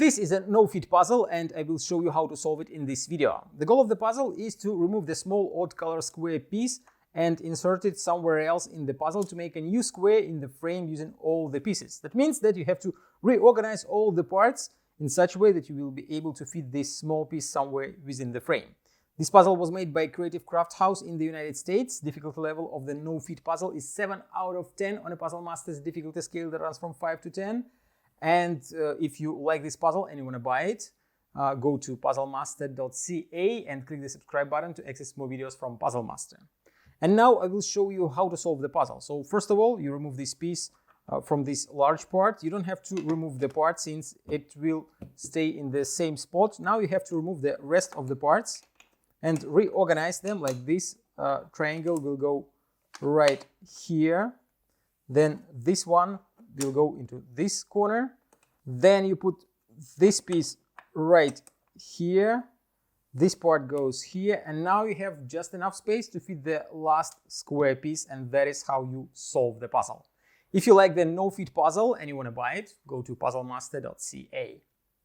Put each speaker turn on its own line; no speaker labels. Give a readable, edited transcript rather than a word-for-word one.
This is a no-fit puzzle and I will show you how to solve it in this video. The goal of the puzzle is to remove the small odd color square piece and insert it somewhere else in the puzzle to make a new square in the frame using all the pieces. That means that you have to reorganize all the parts in such a way that you will be able to fit this small piece somewhere within the frame. This puzzle was made by Creative Craft House in the United States. Difficulty level of the no-fit puzzle is 7 out of 10 on a Puzzle Masters difficulty scale that runs from 5 to 10. And if you like this puzzle and you want to buy it, go to puzzlemaster.ca and click the subscribe button to access more videos from Puzzle Master. And now I will show you how to solve the puzzle. So first of all, you remove this piece from this large part. You don't have to remove the part since it will stay in the same spot. Now you have to remove the rest of the parts and reorganize them like this. Triangle will go right here. Then this one will go into this corner. Then you put this piece right here. This part goes here, and now you have just enough space to fit the last square piece, and that is how you solve the puzzle. If you like the no-fit puzzle and you want to buy it, go to puzzlemaster.ca.